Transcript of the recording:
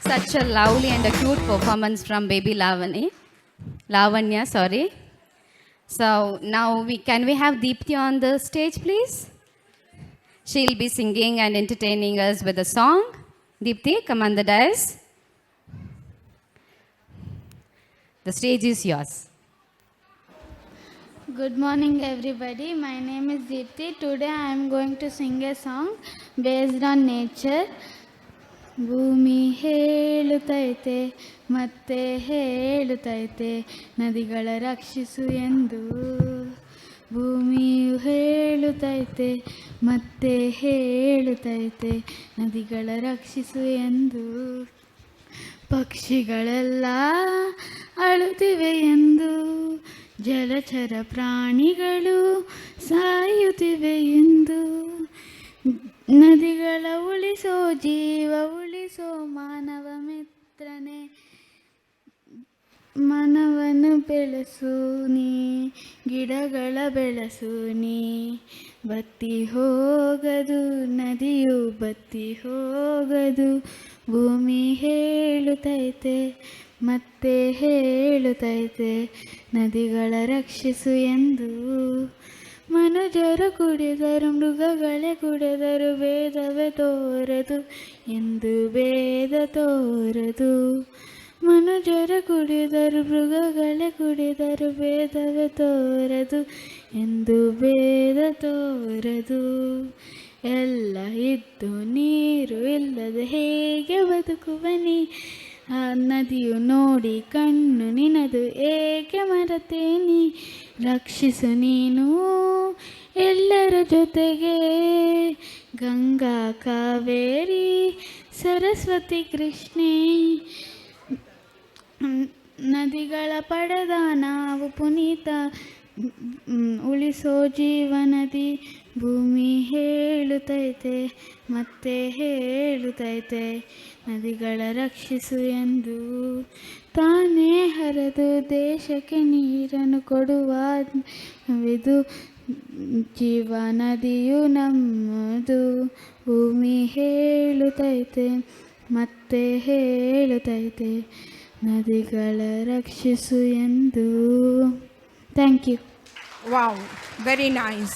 Such a lovely and a cute performance from baby Lavanya, sorry. So now can we have Deepthi on the stage, please? She'll be singing and entertaining us with a song. Deepthi, come on the dais. The stage is yours. Good morning, everybody. My name is Deepthi. Today I am going to sing a song based on nature. ಭೂಮಿ ಹೇಳುತ್ತೈತೆ ಮತ್ತೆ ಹೇಳುತ್ತೈತೆ ನದಿಗಳ ರಕ್ಷಿಸು ಎಂದು. ಭೂಮಿಯು ಹೇಳುತ್ತೈತೆ ಮತ್ತೆ ಹೇಳುತ್ತೈತೆ ನದಿಗಳ ರಕ್ಷಿಸು ಎಂದು. ಪಕ್ಷಿಗಳೆಲ್ಲ ಅಳುತ್ತಿವೆ ಎಂದು, ಜಲಚರ ಪ್ರಾಣಿಗಳು ಸಾಯುತ್ತಿವೆ ಎಂದು. ನದಿಗಳ ಉಳಿಸೋ ಜೀವ ಉಳಿಸೋ ಮಾನವ ಮಿತ್ರನೇ, ಮನವನ್ನು ಬೆಳೆಸು ನೀ, ಗಿಡಗಳ ಬೆಳೆಸು ನೀ. ಬತ್ತಿ ಹೋಗದು ನದಿಯು ಬತ್ತಿ ಹೋಗದು, ಭೂಮಿ ಹೇಳುತ್ತೈತೆ ಮತ್ತೆ ಹೇಳುತ್ತೈತೆ ನದಿಗಳ ರಕ್ಷಿಸು ಎಂದು. ಮನುಜರು ಕುಡಿದರು ಮೃಗಗಳೇ ಕುಡಿದರು ಭೇದವೇ ತೋರದು ಎಂದು ಭೇದ ತೋರದು. ಮನುಜರು ಕುಡಿದರು ಮೃಗಗಳೇ ಕುಡಿದರು ಭೇದವೇ ತೋರದು ಎಂದು ಭೇದ ತೋರದು. ಎಲ್ಲ ಇದ್ದು ನೀರು ಇಲ್ಲದೆ ಹೇಗೆ ಬದುಕುವನಿ, ಆ ನದಿಯು ನೋಡಿ ಕಣ್ಣು ನಿನದು ಏಕೆ ಮರೆತೇನಿ. ರಕ್ಷಿಸು ನೀನು ಎಲ್ಲರ ಜೊತೆಗೆ, ಗಂಗಾ ಕಾವೇರಿ ಸರಸ್ವತಿ ಕೃಷ್ಣೆ. ನದಿಗಳ ಪಡೆದ ನಾವು ಪುನೀತ, ಉಳಿಸೋ ಜೀವನದಿ. ಭೂಮಿ ಹೇಳುತ್ತೈತೆ ಮತ್ತೆ ಹೇಳುತ್ತೈತೆ ನದಿಗಳ ರಕ್ಷಿಸು ಎಂದು. ತಾನೇ ಹರಿದು ದೇಶಕ್ಕೆ ನೀರನ್ನು ಕೊಡುವ ವಿದು, ಜೀವ ನದಿಯು ನಮ್ಮದು. ಭೂಮಿ ಹೇಳುತ್ತೈತೆ ಮತ್ತೆ ಹೇಳುತ್ತೈತೆ ನದಿಗಳ ರಕ್ಷಿಸು ಎಂದು. Thank you. Wow, very nice.